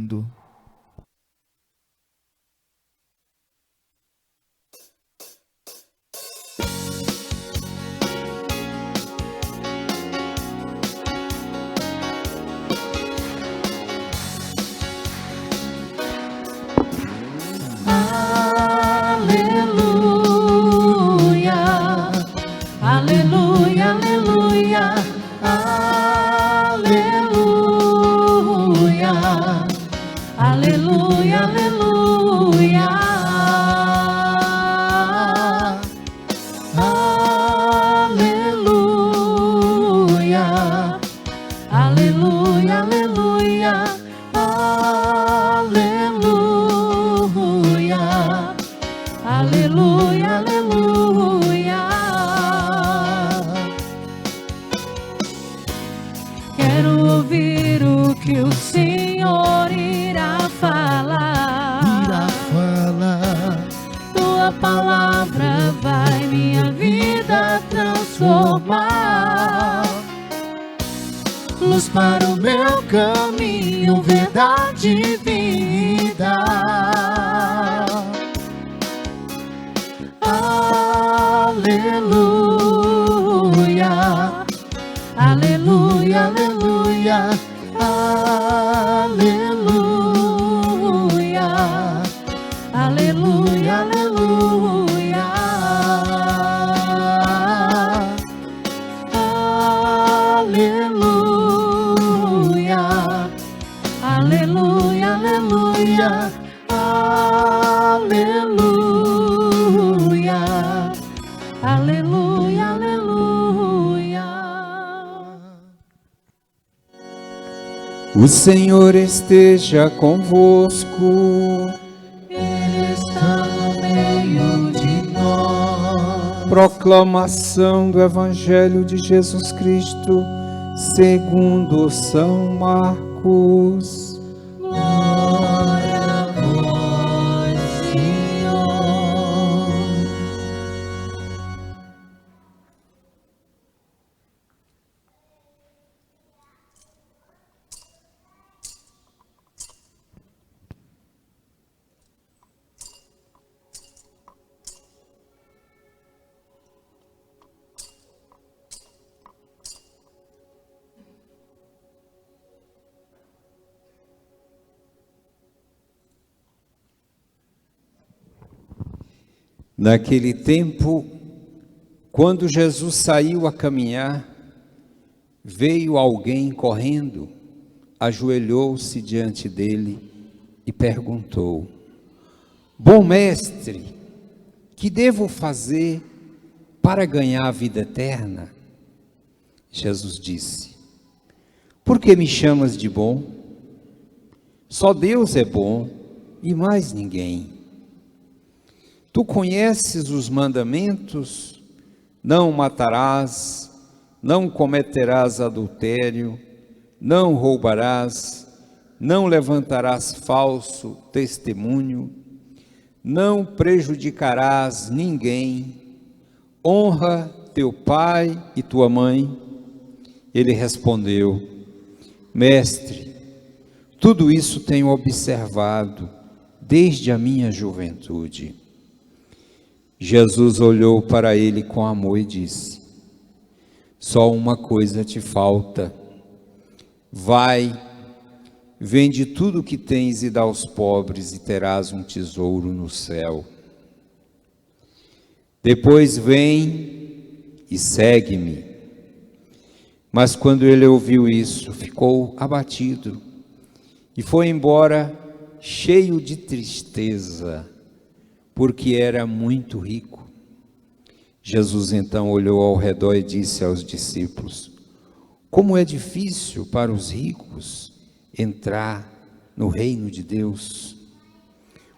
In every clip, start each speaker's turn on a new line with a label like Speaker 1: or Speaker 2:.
Speaker 1: mundo.
Speaker 2: Luz para o meu caminho, verdade e vida. Aleluia, aleluia, aleluia, aleluia, aleluia, aleluia. Aleluia, aleluia, aleluia, aleluia, aleluia.
Speaker 3: O Senhor esteja convosco.
Speaker 2: Ele está no meio de nós.
Speaker 3: Proclamação do Evangelho de Jesus Cristo segundo São Marcos.
Speaker 2: Glória a vós, Senhor.
Speaker 3: Naquele tempo, quando Jesus saiu a caminhar, veio alguém correndo, ajoelhou-se diante dele e perguntou: Bom mestre, que devo fazer para ganhar a vida eterna? Jesus disse: Por que me chamas de bom? Só Deus é bom e mais ninguém. Tu conheces os mandamentos: não matarás, não cometerás adultério, não roubarás, não levantarás falso testemunho, não prejudicarás ninguém, honra teu pai e tua mãe. Ele respondeu: Mestre, tudo isso tenho observado desde a minha juventude. Jesus olhou para ele com amor e disse: Só uma coisa te falta. Vai, vende tudo o que tens e dá aos pobres, e terás um tesouro no céu. Depois vem e segue-me. Mas quando ele ouviu isso, ficou abatido e foi embora cheio de tristeza, porque era muito rico. Jesus então olhou ao redor e disse aos discípulos: Como é difícil para os ricos entrar no reino de Deus.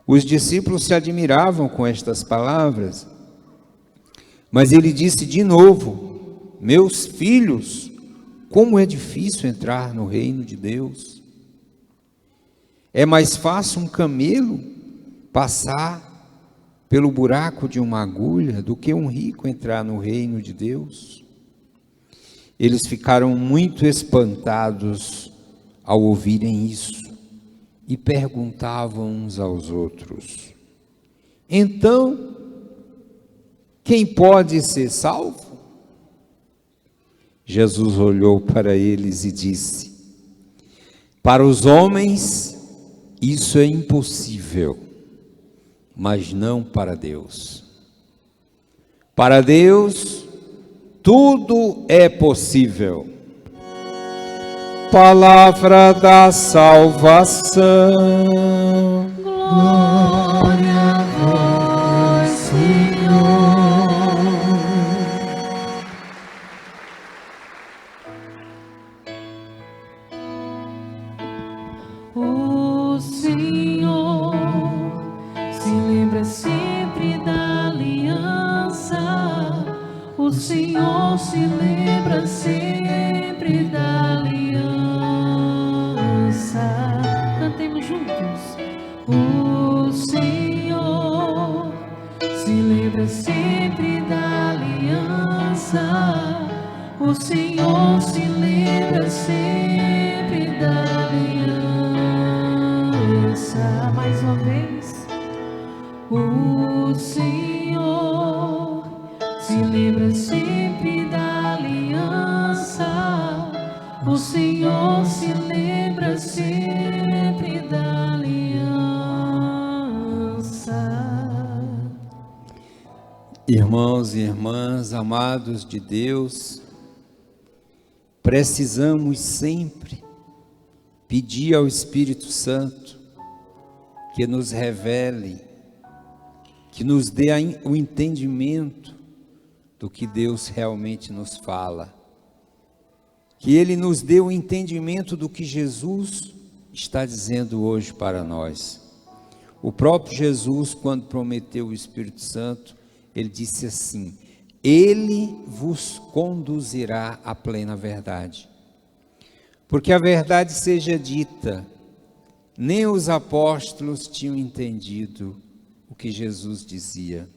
Speaker 3: Os discípulos se admiravam com estas palavras, mas ele disse de novo: Meus filhos, como é difícil entrar no reino de Deus. É mais fácil um camelo passar pelo buraco de uma agulha do que um rico entrar no reino de Deus. Eles ficaram muito espantados ao ouvirem isso e perguntavam uns aos outros: então, quem pode ser salvo? Jesus olhou para eles e disse: para os homens isso é impossível, mas não para Deus. Para Deus tudo é possível. Palavra da salvação.
Speaker 2: Glória a vós, Senhor. O Senhor se lembra sempre da aliança. O Senhor se lembra sempre da aliança. Cantemos juntos. O Senhor se lembra sempre da aliança. O Senhor se lembra sempre da aliança. Mais uma vez. O Senhor se lembra sempre da aliança. O Senhor se lembra sempre da aliança.
Speaker 3: Irmãos e irmãs, amados de Deus, precisamos sempre pedir ao Espírito Santo que nos revele, que nos dê o entendimento do que Deus realmente nos fala, que Ele nos dê o entendimento do que Jesus está dizendo hoje para nós. O próprio Jesus, quando prometeu o Espírito Santo, Ele disse assim: Ele vos conduzirá à plena verdade. Porque a verdade seja dita, nem os apóstolos tinham entendido o que Jesus dizia.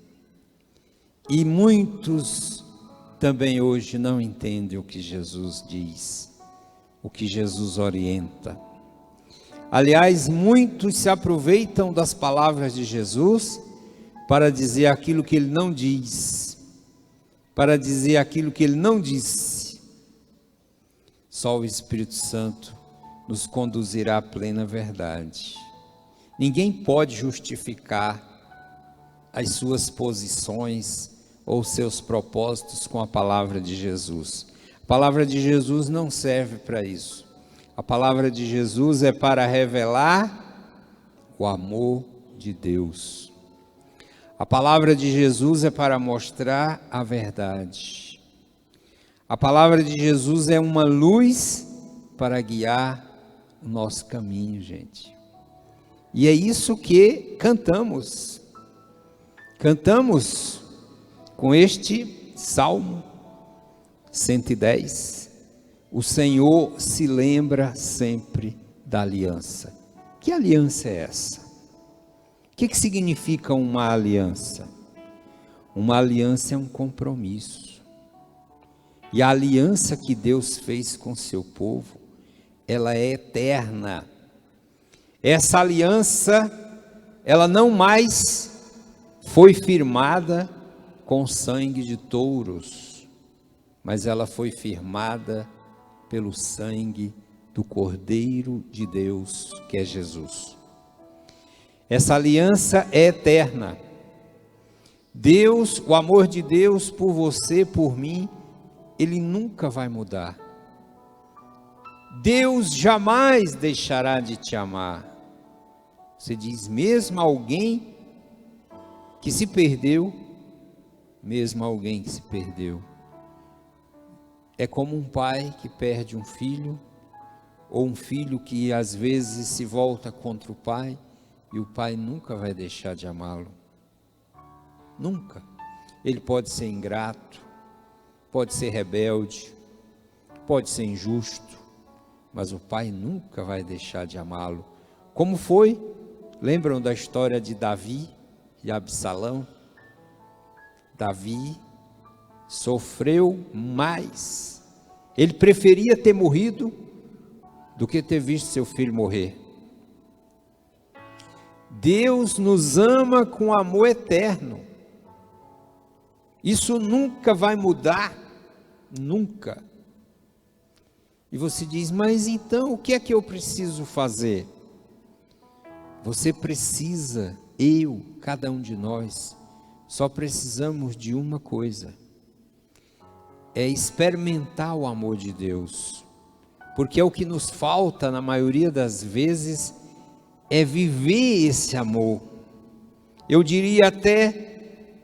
Speaker 3: E muitos também hoje não entendem o que Jesus diz, o que Jesus orienta. Aliás, muitos se aproveitam das palavras de Jesus para dizer aquilo que Ele não diz, para dizer aquilo que Ele não disse. Só o Espírito Santo nos conduzirá à plena verdade. Ninguém pode justificar as suas posições ou seus propósitos com a palavra de Jesus. A palavra de Jesus não serve para isso. A palavra de Jesus é para revelar o amor de Deus. A palavra de Jesus é para mostrar a verdade. A palavra de Jesus é uma luz para guiar o nosso caminho, gente. E é isso que cantamos. Cantamos com este Salmo 110. O Senhor se lembra sempre da aliança. Que aliança é essa? O que significa uma aliança? Uma aliança é um compromisso. E a aliança que Deus fez com seu povo, ela é eterna. Essa aliança, ela não mais foi firmada com sangue de touros, mas ela foi firmada pelo sangue do Cordeiro de Deus, que é Jesus. Essa aliança é eterna. Deus, o amor de Deus por você, por mim, Ele nunca vai mudar. Deus jamais deixará de te amar. Você diz, mesmo alguém que se perdeu, é como um pai que perde um filho, ou um filho que às vezes se volta contra o pai, e o pai nunca vai deixar de amá-lo. Nunca. Ele pode ser ingrato, pode ser rebelde, pode ser injusto, mas o pai nunca vai deixar de amá-lo. Como foi? Lembram da história de Davi e Absalão? Davi sofreu mais. Ele preferia ter morrido do que ter visto seu filho morrer. Deus nos ama com amor eterno. Isso nunca vai mudar, nunca. E você diz, mas então o que é que eu preciso fazer? Você precisa, cada um de nós, só precisamos de uma coisa: é experimentar o amor de Deus. Porque é o que nos falta na maioria das vezes, é viver esse amor. Eu diria até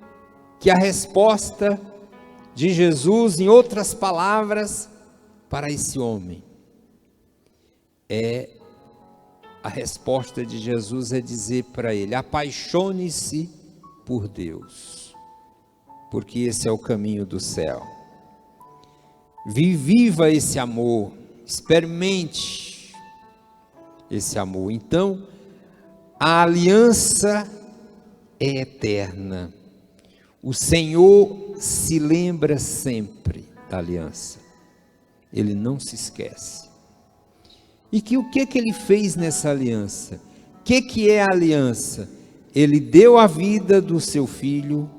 Speaker 3: que a resposta de Jesus, em outras palavras, para esse homem, a resposta de Jesus é dizer para ele: apaixone-se por Deus, porque esse é o caminho do céu. Viva esse amor, experimente esse amor. Então, a aliança é eterna. O Senhor se lembra sempre da aliança. Ele não se esquece. E o que Ele fez nessa aliança? O que é a aliança? Ele deu a vida do seu filho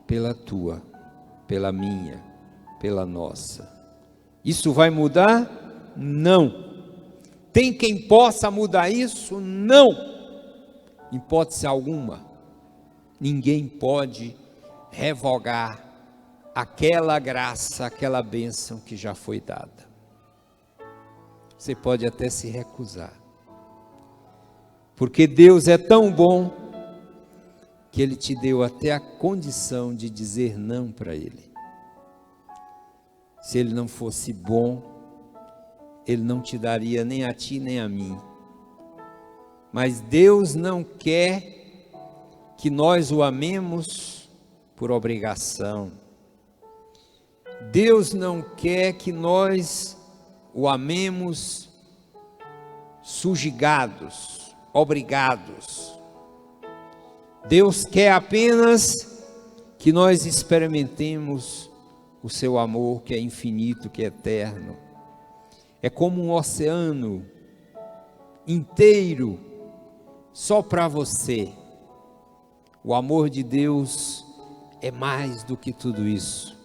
Speaker 3: pela tua, pela minha, pela nossa. Isso vai mudar? Não. Tem quem possa mudar isso? Não. Em hipótese alguma. Ninguém pode revogar aquela graça, aquela bênção que já foi dada. Você pode até se recusar. Porque Deus é tão bom que Ele te deu até a condição de dizer não para Ele. Se Ele não fosse bom, Ele não te daria nem a ti nem a mim. Mas Deus não quer que nós o amemos por obrigação. Deus não quer que nós o amemos subjugados, obrigados. Deus quer apenas que nós experimentemos o seu amor, que é infinito, que é eterno. É como um oceano inteiro só para você. O amor de Deus é mais do que tudo isso.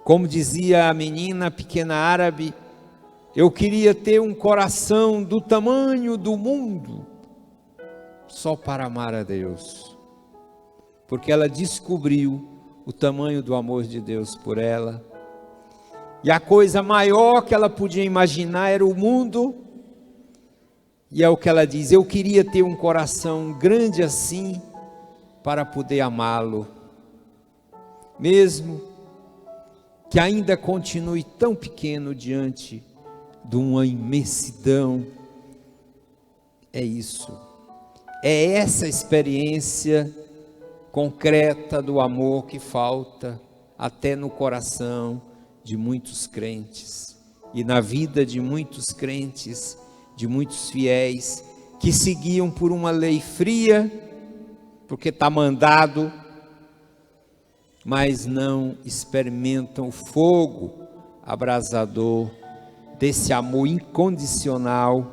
Speaker 3: Como dizia a menina pequena árabe, eu queria ter um coração do tamanho do mundo, só para amar a Deus. Porque ela descobriu o tamanho do amor de Deus por ela. E a coisa maior que ela podia imaginar era o mundo. E é o que ela diz: eu queria ter um coração grande assim, para poder amá-lo. Mesmo que ainda continue tão pequeno diante de uma imensidão. É isso. É essa experiência concreta do amor que falta até no coração de muitos crentes e na vida de muitos crentes, de muitos fiéis que seguiam por uma lei fria, porque está mandado, mas não experimentam o fogo abrasador desse amor incondicional.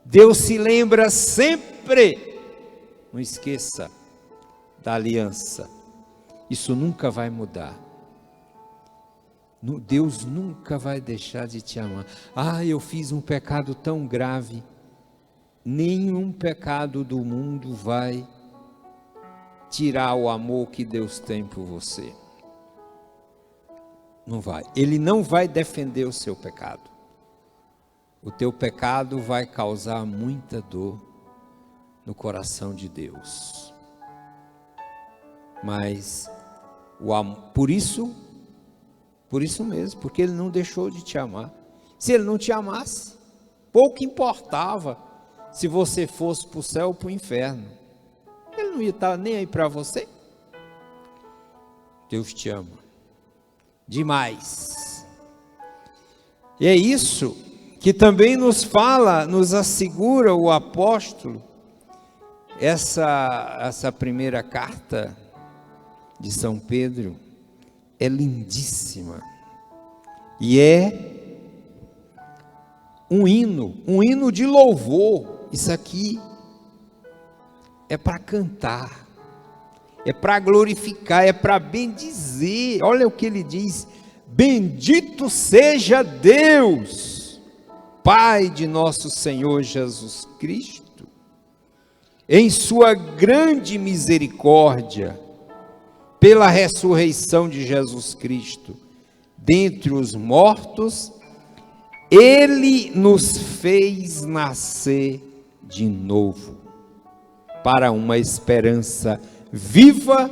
Speaker 3: Deus se lembra sempre, não esqueça da aliança. Isso nunca vai mudar. Deus nunca vai deixar de te amar. Eu fiz um pecado tão grave. Nenhum pecado do mundo vai tirar o amor que Deus tem por você. Não vai. Ele não vai defender o seu pecado. O teu pecado vai causar muita dor no coração de Deus. Mas o amor, por isso mesmo, porque Ele não deixou de te amar. Se Ele não te amasse, pouco importava se você fosse para o céu ou para o inferno. Ele não ia estar nem aí para você. Deus te ama demais. E é isso que também nos fala, nos assegura o apóstolo. Essa primeira carta de São Pedro é lindíssima. E é um hino de louvor. Isso aqui é para cantar, é para glorificar, é para bendizer. Olha o que ele diz: bendito seja Deus, Pai de nosso Senhor Jesus Cristo, em sua grande misericórdia, pela ressurreição de Jesus Cristo dentre os mortos, Ele nos fez nascer de novo, para uma esperança viva,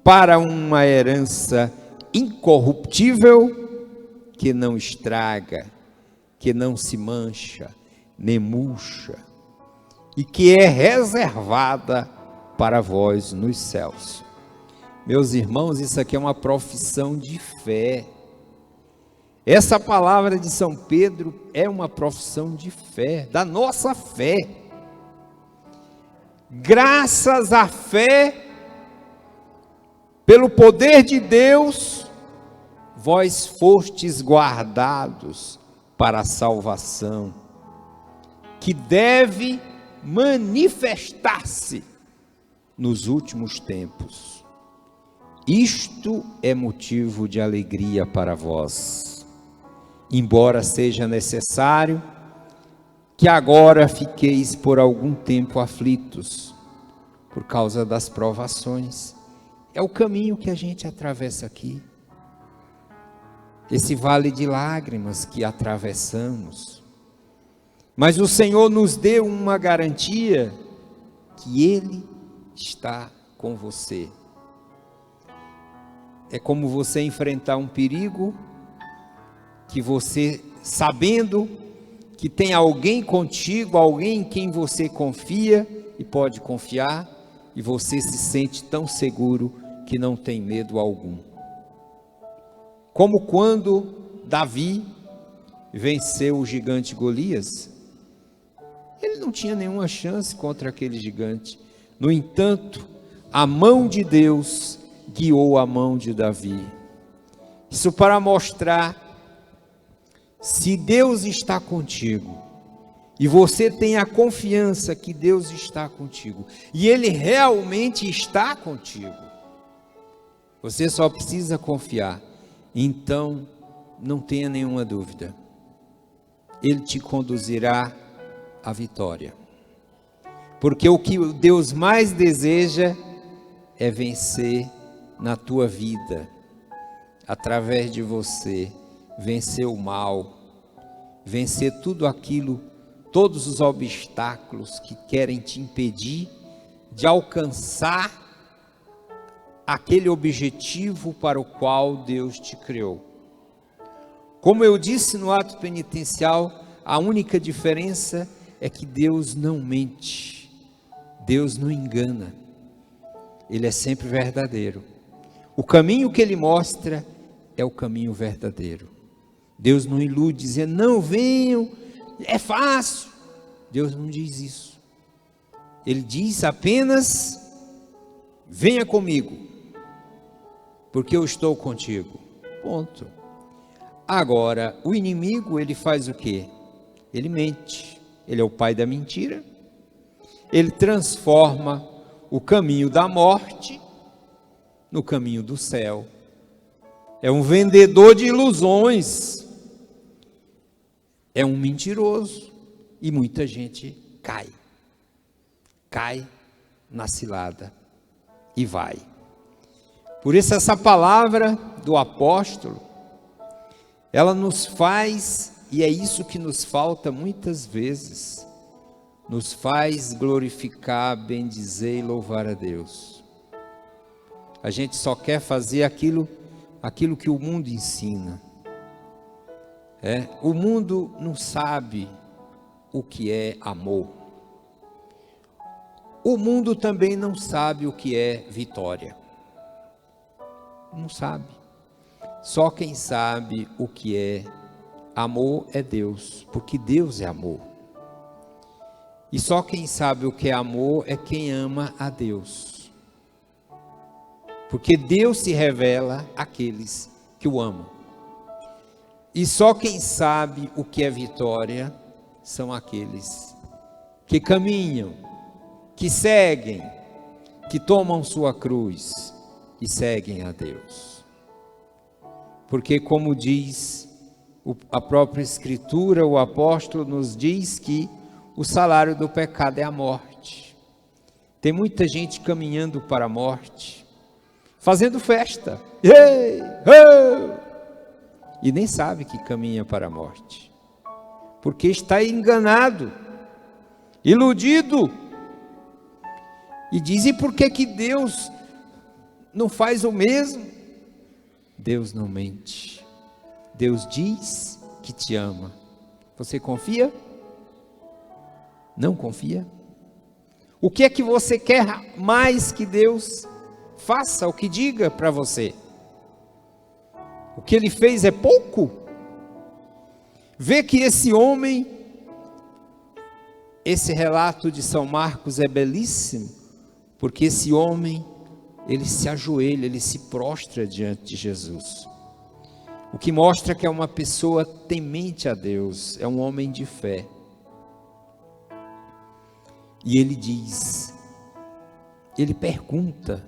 Speaker 3: para uma herança incorruptível, que não estraga, que não se mancha, nem murcha, e que é reservada para vós nos céus. Meus irmãos, isso aqui é uma profissão de fé. Essa palavra de São Pedro é uma profissão de fé, da nossa fé. Graças à fé, pelo poder de Deus, vós fostes guardados para a salvação, que deve manifestar-se nos últimos tempos. Isto é motivo de alegria para vós, embora seja necessário que agora fiqueis por algum tempo aflitos, por causa das provações. É o caminho que a gente atravessa aqui, esse vale de lágrimas que atravessamos. Mas o Senhor nos deu uma garantia, que Ele está com você. É como você enfrentar um perigo, que você, sabendo que tem alguém contigo, alguém em quem você confia e pode confiar, e você se sente tão seguro que não tem medo algum. Como quando Davi venceu o gigante Golias, ele não tinha nenhuma chance contra aquele gigante. No entanto, a mão de Deus guiou a mão de Davi. Isso para mostrar, se Deus está contigo, e você tem a confiança que Deus está contigo, e Ele realmente está contigo, você só precisa confiar. Então, não tenha nenhuma dúvida, Ele te conduzirá à vitória, porque o que Deus mais deseja é vencer na tua vida, através de você, vencer o mal, vencer tudo aquilo, todos os obstáculos que querem te impedir de alcançar aquele objetivo para o qual Deus te criou. Como eu disse no ato penitencial, a única diferença é que Deus não mente, Deus não engana, Ele é sempre verdadeiro. O caminho que Ele mostra é o caminho verdadeiro. Deus não ilude, dizendo, não, venham, é fácil. Deus não diz isso. Ele diz apenas, venha comigo, porque eu estou contigo. Ponto. Agora, o inimigo, ele faz o quê? Ele mente. Ele é o pai da mentira. Ele transforma o caminho da morte no caminho do céu. É um vendedor de ilusões. É um mentiroso. E muita gente cai na cilada e vai. Por isso essa palavra do apóstolo, ela nos faz, e é isso que nos falta muitas vezes, nos faz glorificar, bendizer e louvar a Deus. A gente só quer fazer aquilo que o mundo ensina. O mundo não sabe o que é amor. O mundo também não sabe o que é vitória. Não sabe. Só quem sabe o que é amor é Deus, porque Deus é amor. E só quem sabe o que é amor é quem ama a Deus. Porque Deus se revela àqueles que o amam. E só quem sabe o que é vitória são aqueles que caminham, que seguem, que tomam sua cruz e seguem a Deus. Porque, como diz a própria Escritura, o apóstolo nos diz que o salário do pecado é a morte. Tem muita gente caminhando para a morte, fazendo festa, e nem sabe que caminha para a morte, porque está enganado, iludido, e diz: e por que Deus não faz o mesmo? Deus não mente. Deus diz que te ama. Você confia? Não confia? O que é que você quer mais que Deus faça, o que diga para você? O que ele fez é pouco? Vê que esse homem, esse relato de São Marcos é belíssimo, porque esse homem, ele se ajoelha, ele se prostra diante de Jesus. O que mostra que é uma pessoa temente a Deus, é um homem de fé. E ele diz, ele pergunta,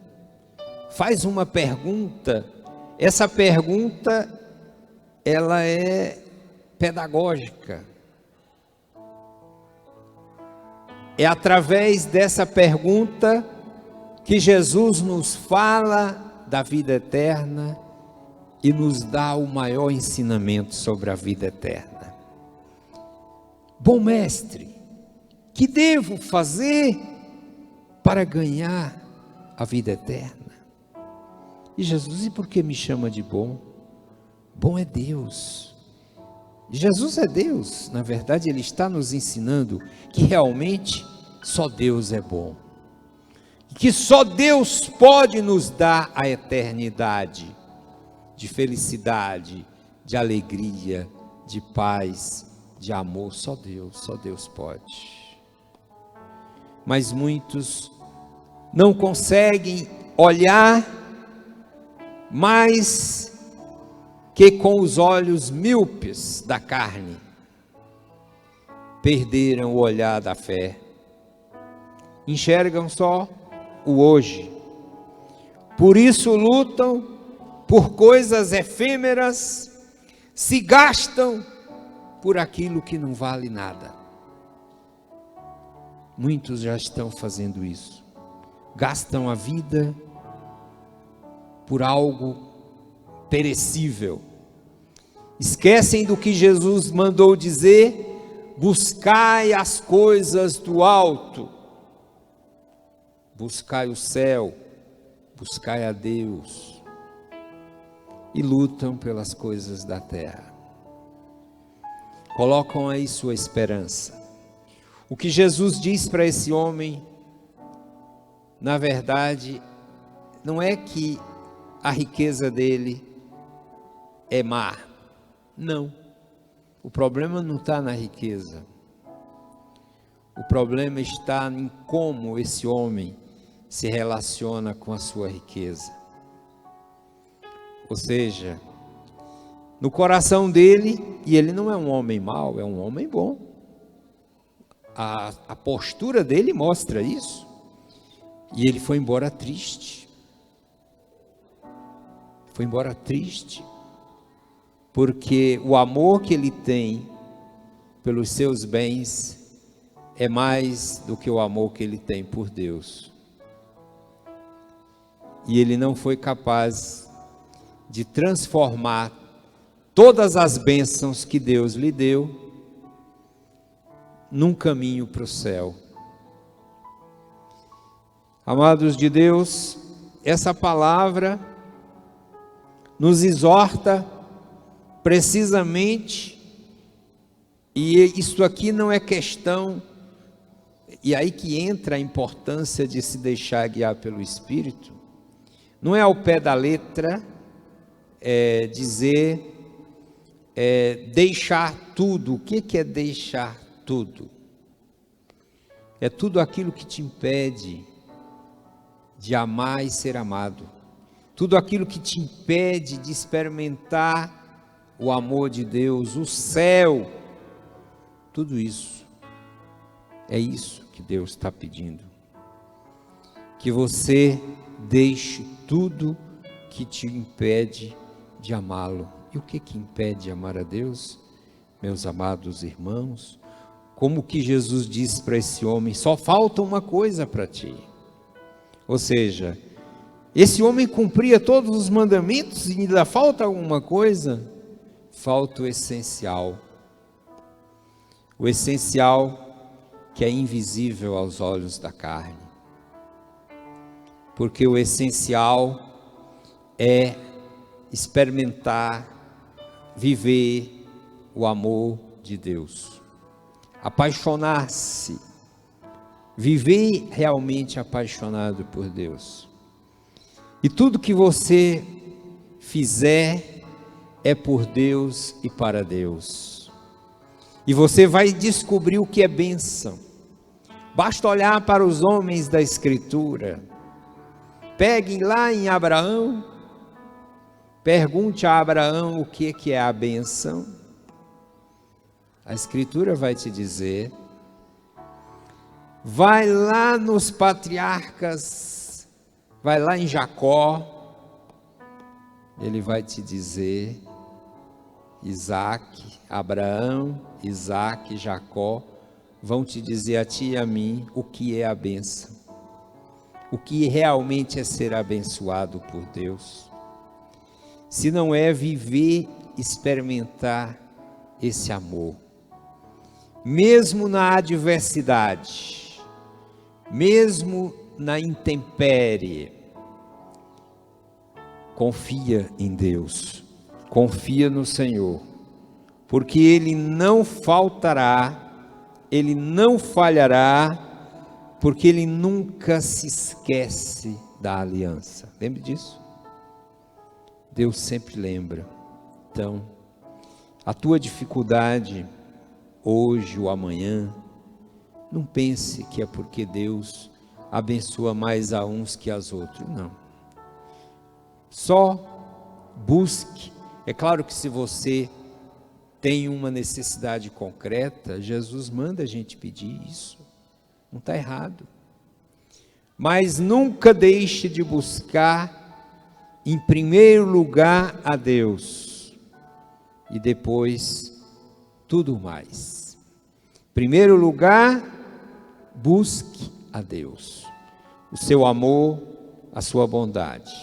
Speaker 3: faz uma pergunta. Essa pergunta, ela é pedagógica. É através dessa pergunta que Jesus nos fala da vida eterna e nos dá o maior ensinamento sobre a vida eterna. Bom mestre, que devo fazer para ganhar a vida eterna? E Jesus: e por que me chama de bom? Bom é Deus. Jesus é Deus. Na verdade, Ele está nos ensinando que realmente só Deus é bom. Que só Deus pode nos dar a eternidade de felicidade, de alegria, de paz, de amor. Só Deus pode. Mas muitos não conseguem olhar mais que com os olhos míopes da carne. Perderam o olhar da fé. Enxergam só o hoje. Por isso lutam por coisas efêmeras, se gastam por aquilo que não vale nada. Muitos já estão fazendo isso. Gastam a vida por algo perecível. Esquecem do que Jesus mandou dizer: buscai as coisas do alto. Buscai o céu, buscai a Deus, e lutam pelas coisas da terra. Colocam aí sua esperança. O que Jesus diz para esse homem, na verdade, não é que a riqueza dele é má. Não. O problema não está na riqueza. O problema está em como esse homem se relaciona com a sua riqueza. Ou seja, no coração dele, e ele não é um homem mau, é um homem bom. A postura dele mostra isso. E ele foi embora triste. Foi embora triste, porque o amor que ele tem pelos seus bens é mais do que o amor que ele tem por Deus. E ele não foi capaz de transformar todas as bênçãos que Deus lhe deu num caminho para o céu. Amados de Deus, essa palavra nos exorta precisamente, e isso aqui não é questão, e aí que entra a importância de se deixar guiar pelo Espírito. Não é ao pé da letra dizer deixar tudo. O que é deixar tudo? É tudo aquilo que te impede de amar e ser amado. Tudo aquilo que te impede de experimentar o amor de Deus, o céu. Tudo isso. É isso que Deus está pedindo. que você deixe tudo que te impede de amá-lo. E o que impede de amar a Deus, meus amados irmãos? Como que Jesus disse para esse homem: só falta uma coisa para ti. Ou seja, esse homem cumpria todos os mandamentos e ainda falta alguma coisa? Falta o essencial. O essencial que é invisível aos olhos da carne. Porque o essencial é experimentar, viver o amor de Deus. Apaixonar-se. Viver realmente apaixonado por Deus. E tudo que você fizer é por Deus e para Deus. E você vai descobrir o que é bênção. Basta olhar para os homens da Escritura. Peguem lá em Abraão. Pergunte a Abraão o que é a bênção. A Escritura vai te dizer. Vai lá nos patriarcas, vai lá em Jacó, ele vai te dizer, Isaac, Abraão, Isaac, Jacó, vão te dizer a ti e a mim o que é a bênção, o que realmente é ser abençoado por Deus, se não é viver, experimentar esse amor, mesmo na adversidade, mesmo na intempérie. Confia em Deus, confia no Senhor, porque Ele não faltará, Ele não falhará, porque Ele nunca se esquece da aliança. Lembre disso? Deus sempre lembra. Então, a tua dificuldade, hoje ou amanhã, não pense que é porque Deus abençoa mais a uns que aos outros, não. Só busque. É claro que se você tem uma necessidade concreta, Jesus manda a gente pedir isso. Não está errado. Mas nunca deixe de buscar, em primeiro lugar, a Deus. E depois, tudo mais. Em primeiro lugar, busque a Deus, o seu amor, a sua bondade.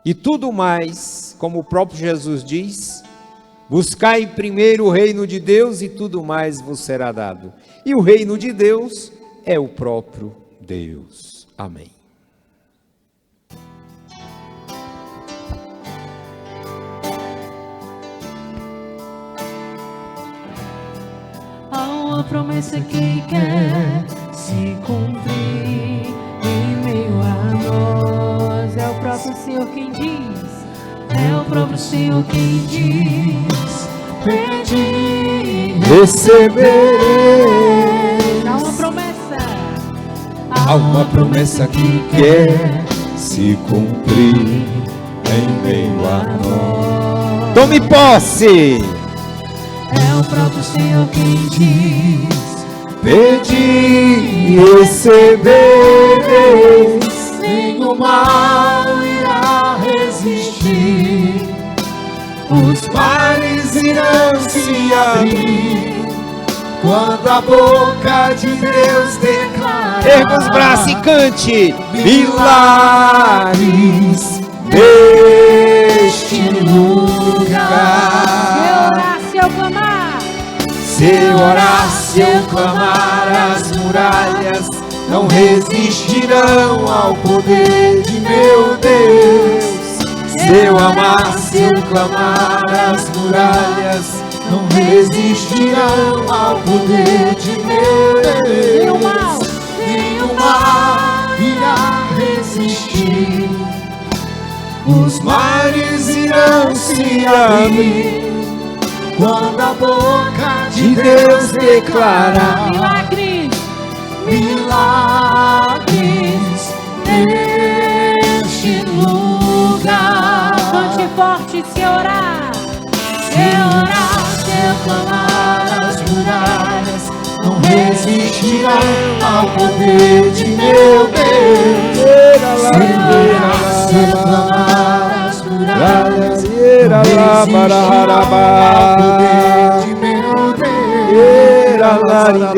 Speaker 3: E tudo mais, como o próprio Jesus diz, buscai primeiro o reino de Deus e tudo mais vos será dado. E o reino de Deus é o próprio Deus. Amém.
Speaker 2: Há uma promessa que quer se cumprir em meio a nós. É o próprio Senhor quem diz. É o próprio Senhor quem diz. Pedi,
Speaker 3: recebereis.
Speaker 2: Há uma promessa.
Speaker 3: Há uma promessa que quer se cumprir em meio a nós. Tome posse.
Speaker 2: É o próprio Senhor quem diz.
Speaker 3: Pedi e recebereis.
Speaker 2: Nenhum mal irá resistir.
Speaker 3: Os mares irão se abrir quando a boca de Deus declarar. Erga os braços e cante. Milagres neste lugar.
Speaker 2: Se eu clamar,
Speaker 3: se eu orar, se eu clamar, as muralhas não resistirão ao poder de meu Deus. Se eu amar, se eu clamar, as muralhas não resistirão ao poder de meu Deus. Nenhum mal irá resistir. Os mares irão se abrir quando a boca de Deus declarar.
Speaker 2: milagres,
Speaker 3: Milagres
Speaker 2: neste lugar. Cante forte, se orar, se eu clamar,
Speaker 3: as muralhas não resistirão ao poder de meu Deus. Baraharabá.
Speaker 1: poder de meu Deus.